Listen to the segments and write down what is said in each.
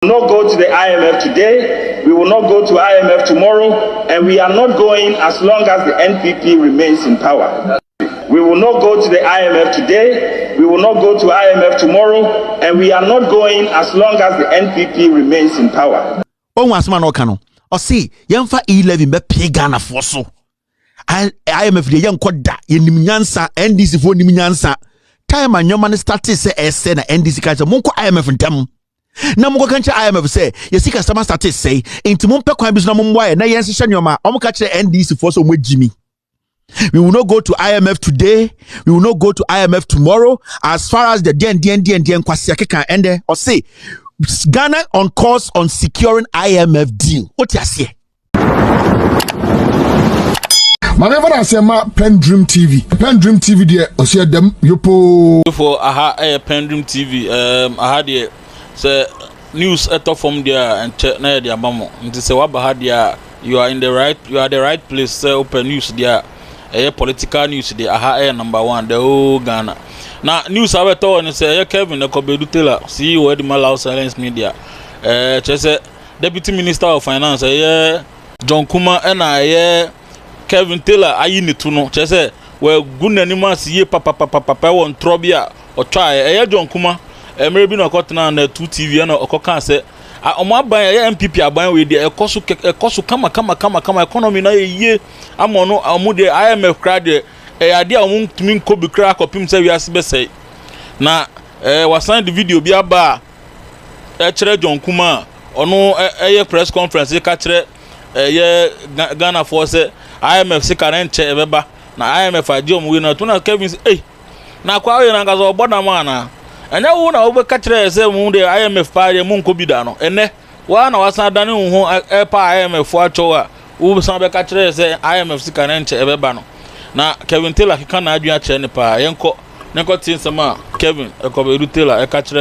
Not go to the IMF today, we will not go to IMF tomorrow, and we are not going as long as the NPP remains in power. We will not go to the IMF today, we will not go to IMF tomorrow, and we are not going as long as the NPP remains in power. See, Yamfa 11 be pagana for so. IMF the young koda, Yenimiansa, NDC for Nimiansa. Time and your man started say SN and NDC catch a monko IMF and them. Na mko kancha IMF say yesi customer started say into mumpe kwa bizu na mumwa na yensi shanyoma omu kache NDC for so Jimmy. We will not go to IMF today. We will not go to IMF tomorrow. As far as the DN kwasiake can end or say Ghana on course on securing IMF deal. What you say? Whenever I say ma PENDREAM TV there, I see them yopo for PENDREAM TV. I had the news at from there and check na the mamo. Nti say what had there, you are the right place. Open news there. Political news there. Aha number 1 the whole Ghana. Now news I told and say Kevin Ekobedu Taylor, CEO of the Malawi Silence Media. Say Deputy Minister of Finance, John Kumah and Kevin Taylor. I need to know. Say well good animals see papa on Trobia or try. John Kumah. Maybe no got na 2 TV na okoka say omo ban MPP aban we dey ekoso kama economy na ye amono omo dey IMF cra dey ade a omo tumi nko bi cra kopim say we ase be say na wasan the video bi aba kire John Kumah ono press conference ka kire Ghana for say IMF se current ebeba na IMF ade omo we na to na Kevin say na kwa we na ngazo oboda ma na anya wo na wo catch say mu de IMF pa de mu nko bi da no ene wa na wasan da ne ho pa IMF acho a wo san be catch say IMF sika na nche ebeba no na Kevin Taylor ka na adua che ne pa yenko tin sama Kevin Ekobedu Taylor catch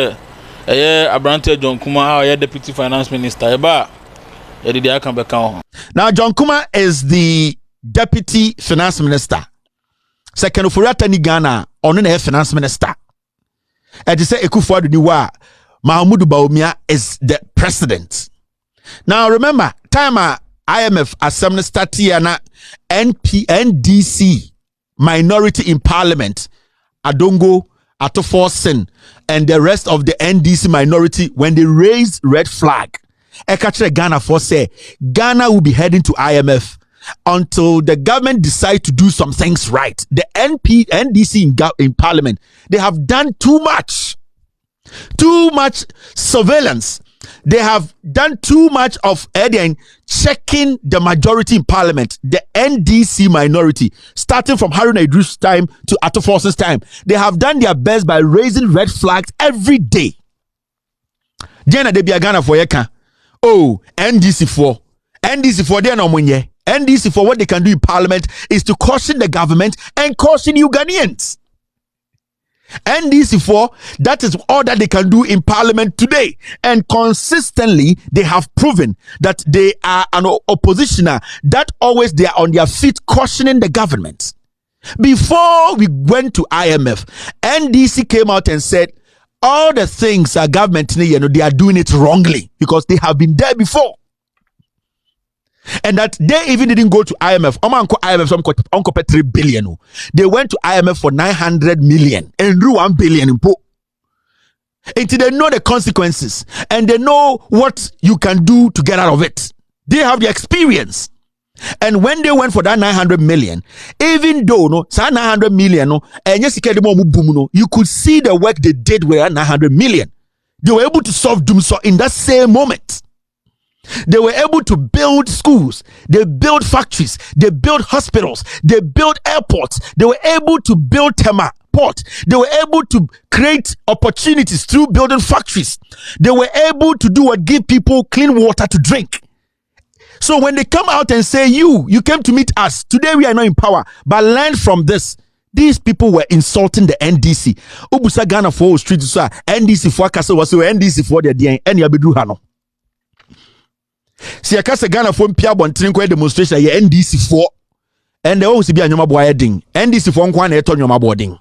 Abrante John Kumah Deputy Finance Minister eba did aka be kan. Now John Kumah is the Deputy Finance Minister. Second Ofuriata ni Ghana ono na Finance Minister. And to say Ekufuado Niwa Mahamudu Bawumia is the president. Now remember, time IMF assembly started na NDC minority in parliament. Adongo, Atoforsen, and the rest of the NDC minority when they raised red flag. Ekatre Ghana for say Ghana will be heading to IMF until the government decide to do some things right. The NDC in parliament, they have done too much surveillance. They have done too much of checking the majority in parliament, the NDC minority, starting from Haruna Idris' time to Atoforsen's time. They have done their best by raising red flags every day. Jena de Ghana for yeka. Oh, NDC4, they are no money. NDC for what they can do in parliament is to caution the government and caution you Ghanaians. NDC for that is all that they can do in parliament today, and consistently they have proven that they are an oppositioner that always they are on their feet cautioning the government. Before we went to IMF, NDC came out and said all the things our government they are doing it wrongly because they have been there before. And that they even didn't go to IMF. IMF 3 billion. They went to IMF for 900 million and 1 billion. Until they know the consequences and they know what you can do to get out of it. They have the experience. And when they went for that 900 million, even though 900 million, you could see the work they did with that 900 million. They were able to solve Doomsaw in that same moment. They were able to build schools, they built factories, they built hospitals, they built airports, they were able to build Tema port, they were able to create opportunities through building factories, they were able to do what give people clean water to drink. So when they come out and say you came to meet us, today we are not in power, but learn from this. These people were insulting the NDC. Ubusa Ghana for street NDC for Castle was NDC for the any abedu hano. Si akasa Ghana for Pia Bontin demonstration ye NDC for and they always be a nyoma boy ding. NDC for nkwa na eto nyoma boarding.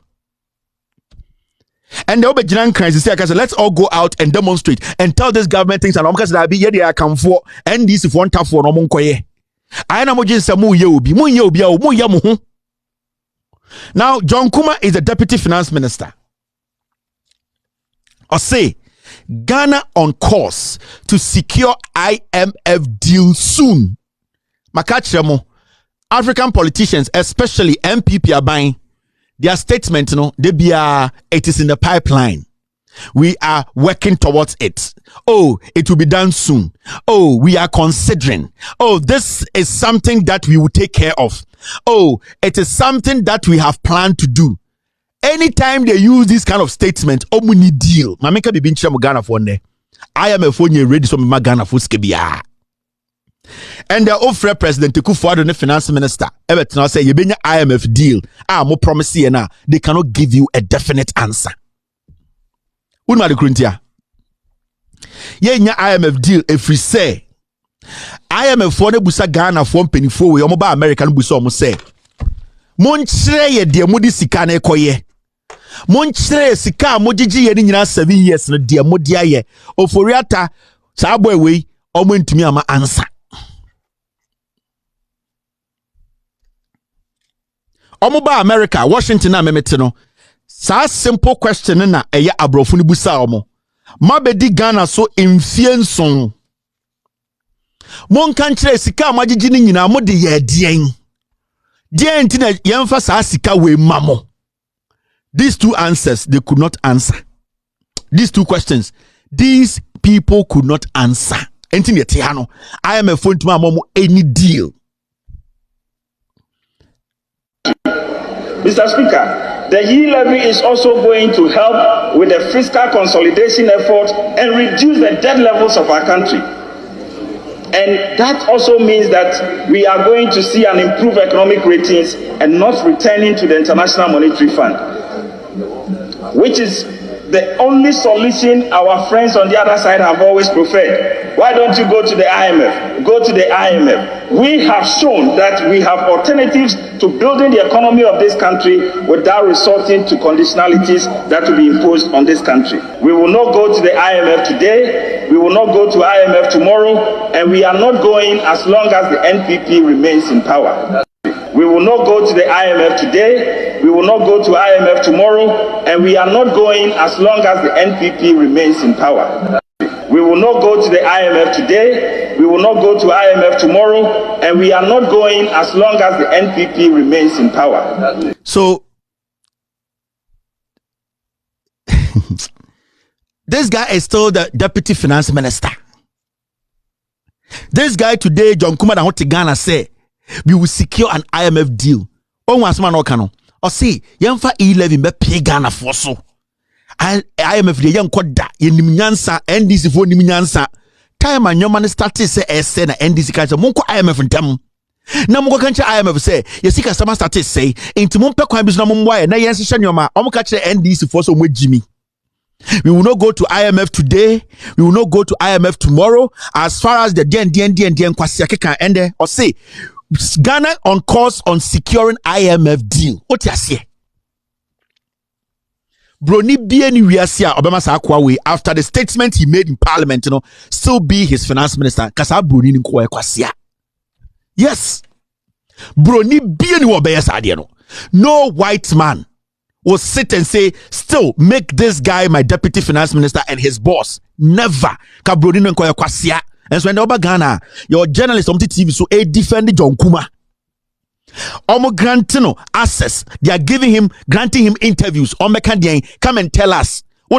And the Obejinan crisis say, let's all go out and demonstrate and tell this government things and because that be here they come for and this if one tap for no monkoye. I know mojin say mu ye obi mu ya mu ho. Now John Kumah is the deputy finance minister. Or say Ghana on course to secure IMF deal soon. Makachemo African politicians, especially MPP, are buying their statement. It is in the pipeline. We are working towards it. Oh, it will be done soon. Oh, we are considering. Oh, this is something that we will take care of. Oh, it is something that we have planned to do. Anytime they use this kind of statement, omuni deal. Mameka be bincha mo Ghana for ne. IMF onye ready so me Ghana for skebia. And the offer President Kufuor the finance minister now say you benya IMF deal. Mo promise here now they cannot give you a definite answer. Unma de kruntia. Ye nya IMF deal if we say IMF for ne busa Ghana for mpanifo we omo ba America no busa omo say mon kire ye de modi sika na ekoye. Mon kire sika mogigi ye ni nyina 7 years no de modi aye. Oforiata sa boy we omo ntumi ama answer. Omoba America, Washington na memete no. Sa simple question na eye abrofo ni busa omo. Mabedi Ghana so infienson. Mon kan kire sika magigi ni nyina mo de ye dien. Dien ntina yemfa sa sika we mamo. These two answers they could not answer. These two questions these people could not answer. Entine te ha no. IMF phone to amomo any deal. Mr. Speaker, the yield levy is also going to help with the fiscal consolidation effort and reduce the debt levels of our country. And that also means that we are going to see an improved economic ratings and not returning to the International Monetary Fund, which is the only solution our friends on the other side have always preferred. Why don't you go to the IMF? Go to the IMF. We have shown that we have alternatives to building the economy of this country without resorting to conditionalities that will be imposed on this country. We will not go to the IMF today. We will not go to IMF tomorrow. And we are not going as long as the NPP remains in power. We will not go to the IMF today. We will not go to IMF tomorrow. And we are not going as long as the NPP remains in power. We will not go to the IMF today. We will not go to IMF tomorrow. And we are not going as long as the NPP remains in power. So, this guy is still the deputy finance minister. This guy today, John Kumah, that went to Ghana, say, we will secure an IMF deal. Oh, once man okano. Or say, yemfa 11 be pay Ghana for so. IMF de young koda yenim nyansa NDC for nim nyansa. Time and your man started say ese na NDC ka monko IMF ntam. Na monko kanche IMF say yesi customer started say enti monpe kwan bi so na momwa na yense hye nyoma omo ka kire NDC for so mo jimi. We will not go to IMF today. We will not go to IMF tomorrow. As far as the DN kwasi akeka ende or say Ghana on course on securing IMF deal. What you say? Broni bieni wiasia Obama sa akwa we after the statement he made in parliament, still be his finance minister. Kasa broni ni kwa kwasia. Yes. Broni bieni wobeye sa ade no. No white man will sit and say, still make this guy my deputy finance minister and his boss. Never. Ka broni ni kwa kwasia. And so in the Ghana, your journalist on TV so a defend John Kumah. Omo granting access. They are granting him interviews. Come and tell us. Say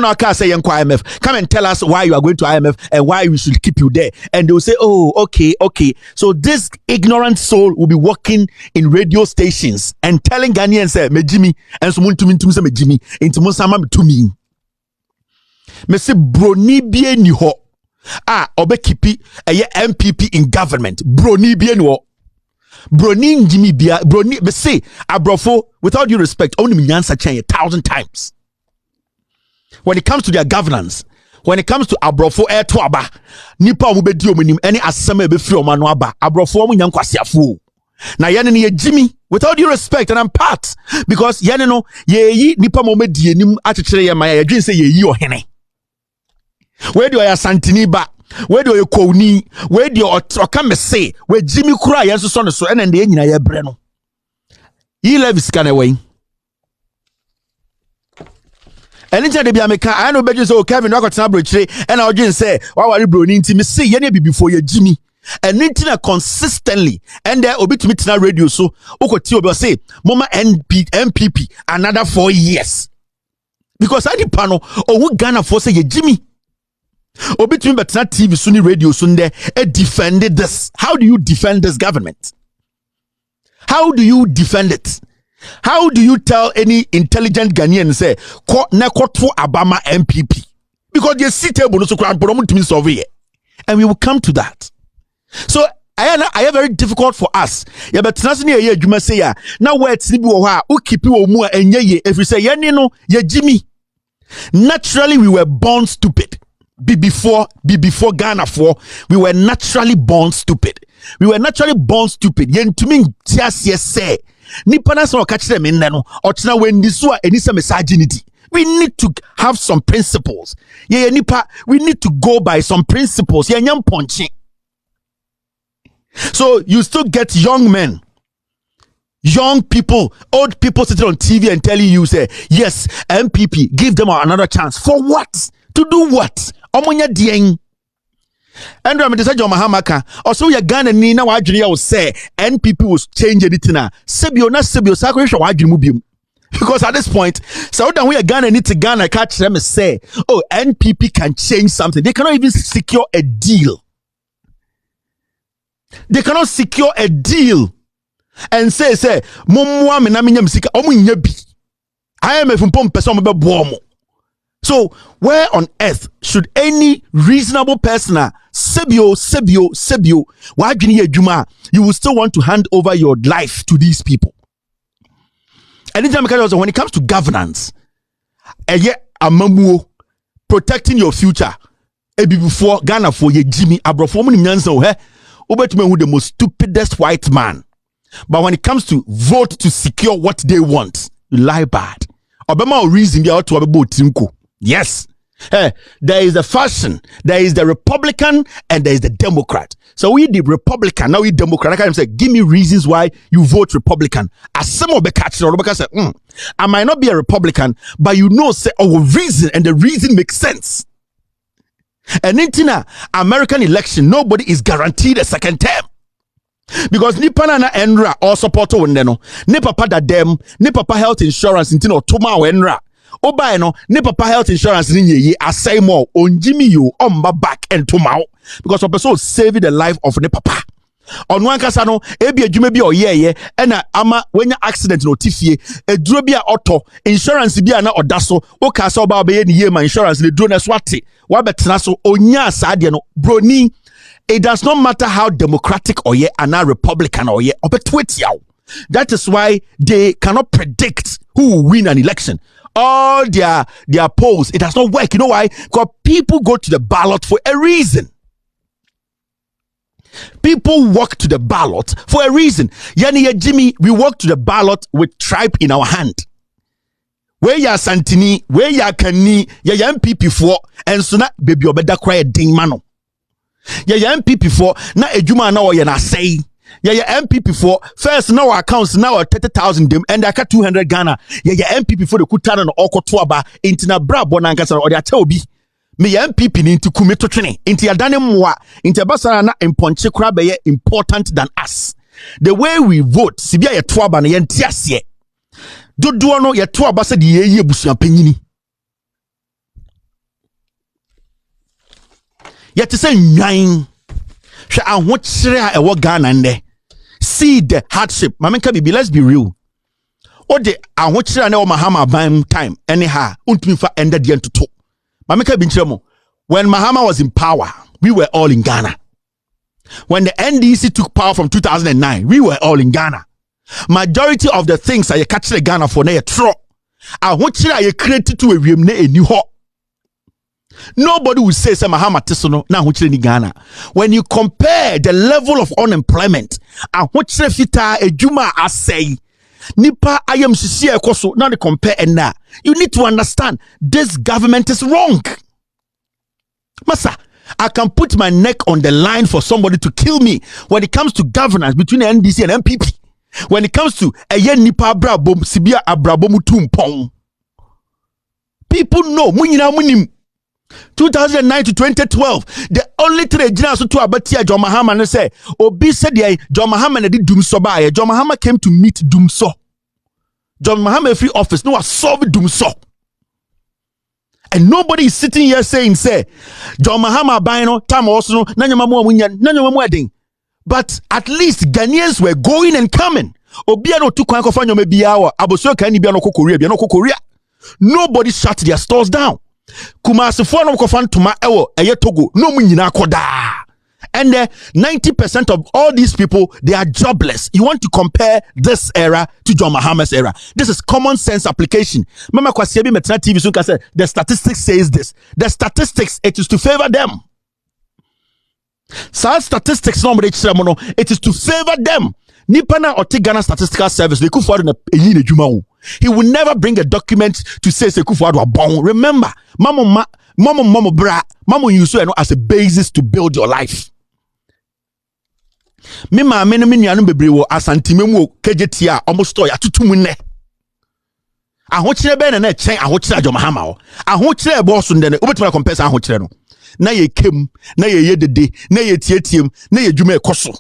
IMF. Come and tell us why you are going to IMF and why we should keep you there. And they will say, oh, okay. So this ignorant soul will be working in radio stations and telling Ghanaians, say, me Jimmy, and so muntu say me Jimmy, into Musama to me. Me say broni bien ni ho. Obe kipi eye MPP in government. Broni bien wo. Broni Jimmy bia broni me say abrofo without due respect only me answer chain 1,000 times. When it comes to their governance, when it comes to abrofo to aba nipa omo bedi omonim any asem e be free omo no aba abrofo omo nyan kwasiafo Na yene ne Jimmy, with all due respect, and I'm part because yene no ye nipa mo medie nim akekere ye maya dwen say ye ohene. Where do I santini ba? Where do you koni? Where do you oka say? Where Jimmy kura ye so no so ene ne nyina ye bre no. Yi levis kan away. Anytime they be American, I know better so Kevin Rock at Bridge, and I'll just say, why are you bro? Me see, you be before you Jimmy. And Nintina consistently, and there will be to meet na radio. So, Okotio will say, Mama MPP, another 4 years. Because I did panel, or who Ghana for say, Jimmy. Obi to me, but not TV, Sunni radio, Sunday, defended this. How do you defend this government? How do you defend it? How do you tell any intelligent Ghanaian say ko to Obama MPP? Because they see table so survey, and we will come to that. So I have very difficult for us. Yeah, but you say ya now where it's keep you more and if you say no Jimmy. Naturally, we were born stupid. Before Ghana 4, we were naturally born stupid. We were naturally born stupid. Yen to me say nipa na so catch them in no or when this one any some misogyny. We need to have some principles. Yeah, nipa, we need to go by some principles. Yeah, nyam ponchi. So you still get young men, young people, old people sitting on TV and telling you say, yes, MPP, give them another chance. For what? To do what? Omonya dieng. And I'm just saying, Mahamaka. Also, you're Ghana ni na wajiri will say NPP will change anything na. Sebio na sebio sakurisha wajiri mubium. Because at this point, so that we are Ghana need to Ghana catch them and say, oh, NPP can change something. They cannot even secure a deal. They cannot secure a deal and say, Mumwa menaminya msika omu nyebi. IMF mpom pesa mbe buomo. So, where on earth should any reasonable person, sebio, you will still want to hand over your life to these people? Anytime when it comes to governance, protecting your future, before Ghana for ye Jimmy Abrofomu Nyanso, who the most stupidest white man. But when it comes to vote to secure what they want, you lie bad. Obama reason be out to Tinko. Yes. There is the fashion, there is the Republican, and there is the Democrat. So we the Republican, now we Democrat. I can say, give me reasons why you vote Republican. As some of the catch, say, I might not be a Republican, but you know, say, reason, and the reason makes sense. And in American election, nobody is guaranteed a second term. Because ni panana enra or support wendeno, ni papa da dem, ni papa health insurance intino tuma wenra. Oba no ne papa health insurance ni ye asay more on Jimmy you on back and tomorrow because of person save the life of ne papa on one kasa no ebi adwuma bi oyeye na ama wenya accident no tifie eduro bi a auto insurance bi na odaso o ka so ba be ye ma insurance le duro na swate wa betena so onya asade no broni. It does not matter how democratic or ye and Republican or ye obetwet yaw. That is why they cannot predict who will win an election. All their polls, it does not work. You know why? Because people go to the ballot for a reason. People walk to the ballot for a reason. Yani Jimmy, we walk to the ballot with tribe in our hand. Where ya Santini, where ya Kani, ya MPP for, and so na baby obeda cry a ding mano. Ya MPP for na ejuma na ya na say. Yeah, MPP for first now accounts now 30,000 them and I got 200 Ghana. Yeah, MPP for the Kutana no oko tuaba intina bra bonankasa or the ateobi. Me MPP ni into kumeto training. Inti adane mwa. Inti basara na imponche krabe ye important than us. The way we vote, sibia ye tuaba na ye ntiasye. Dodo no ye tuaba se di ye busuan penyini. Ye te se nyan. And what a what Ghana and see the hardship. Mamenka bibi, let's be real. What the and what share na Mahama buying time anyhow. Untimifa ended the end to talk. Mamenka binchemo. When Mahama was in power, we were all in Ghana. When the NDC took power from 2009, we were all in Ghana. Majority of the things I catch the Ghana for na tro. And what share I created to a new hot. Nobody will say Mahama Tisono na huchire ni Ghana. When you compare the level of unemployment, huchire fita ejuma asay. Nipa ayam sisi ekoso now they compare and now. You need to understand this government is wrong. Masa, I can put my neck on the line for somebody to kill me when it comes to governance between the NDC and MPP. When it comes to nipa abrabom sibia abrabomu tumpong. People know munyina munim. 2009 to 2012, the only three generals to abatia John Mahama and say, Obi said, John Mahama did doom so by. John Mahama came to meet doom so. John Mahama free office, no, solve doom so. And nobody is sitting here saying, say, John Mahama bino, time also, Nanyamamu winyan, Nanyamamu wedding. But at least Ghanaians were going and coming. Obiano to Kwankofanyo may be our Aboso can be no Korea. Nobody shut their stores down. Kumah se no kofan tuma ewo eye Togo no mu nyina koda. And 90% of all these people, they are jobless. You want to compare this era to John Mahama's era. This is common sense application. Mama Kwasiabi Metna TV so say the statistics says this. The statistics, it is to favor them. Sad statistics no it is to favor them. Nipana or Ghana Statistical Service, they could afford he will never bring a document to say Sekufo Addo abon. Remember, mama bra, mama use you as a basis to build your life. Me ma me no me nuanu bebre wo asantimemu kejetia almost to ya tutumu ne. Ahokyere be na chen ahokyere Adwo Mahama o. Ahokyere bo so nde ne obetima compare ahokyere no. Na ye kem, na ye dede, na ye tietiem, na ye dwuma ekoso.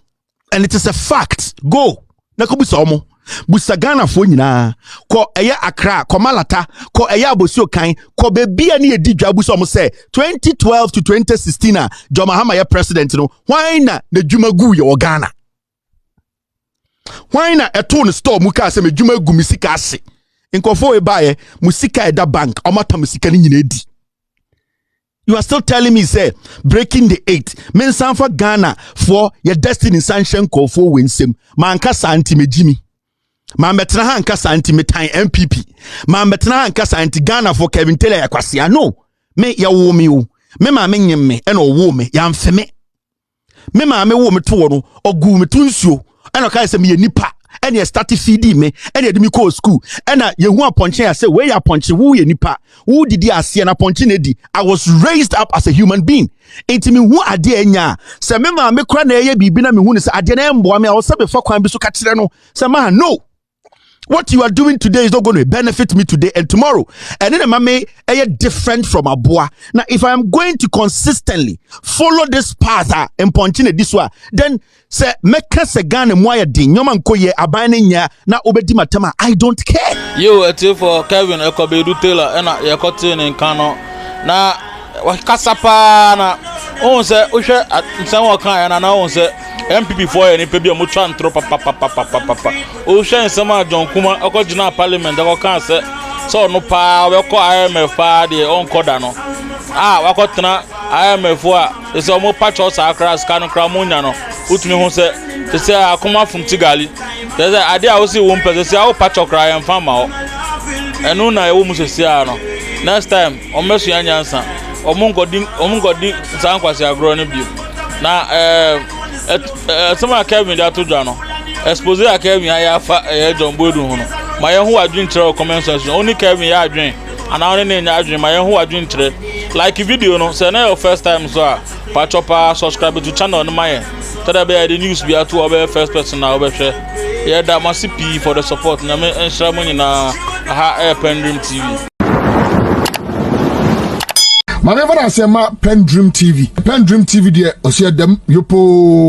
And it is a fact. Go. Na ko busa omo. Busa Ghana fo nyina ko eye Accra ko Malata ko eye Abosi Okan ko bebia ne edi dwa busa omo say 2012 to 2016 John Mahama ye president no why na dwuma gu ye Ghana why na eto no store mu ka say me dwuma gu misika ase nkofo e bae musika e da bank omata musika ni nyina edi. You are still telling me, say, breaking the 8. Men for Ghana for your destiny sanction call for winsome. Manka santi me Jimmy. Man betra hanka santi me time MPP. Man betra hanka santi Ghana for Kevin Taylor Yakwasi. No. Me ya wo me o. Me ma me nyem me eno wo me ya mfe me. Me ma me wo me to no ogu me to nsuo. Eno kai se me nipa. And you start to feed me, and you me call school, and you want punching. I say, where you punching? Who you nipa? Who did you see? And punching edi? I was raised up as a human being. Enti me who ade nya? Say me ma me kra na ye bibi na me hu ne say ade na embo me. I was say before kwan bi so ka kire no. Say ma no. What you are doing today is not going to benefit me today and tomorrow. And then mame different from Abua. Now, if I am going to consistently follow this path and continue this way, then say meka se Ghana moya din nyoman koye abane nya na obedi matema. I don't care. You eti for Kevin Ekobedu Taylor ena yekote ne nkano na wakasapa na on se ohwe nsem wakan na on se MPP for any pebi omo tran tro papa o hwe nsema John Kumah akogina parliament akokan se so no pa we ko IMF pa de on koda no wakotena IMF a se omo patcho sakra ska no kra munya no utumi ho se akoma fum tigali se ade a wo si wo mpese se a patcho kra yam fama o enu na e wo musese a no next time omesu anyansa omungodi sankwasi agro ne bi na some Kevin that to Jano. Xpose a Kevin I have John Bodu. My own who are doing trail comment section. Only Kevin I drink. And I only name my own who are doing trade. Like a video, no, say now first time so patch up subscribe to channel on my tell be the news be to our first person now be share. Yeah, that must be for the support. Na me ensure money na PENDREAM TV. Whenever I say PENDREAM TV, PENDREAM TV there, I see them yopo.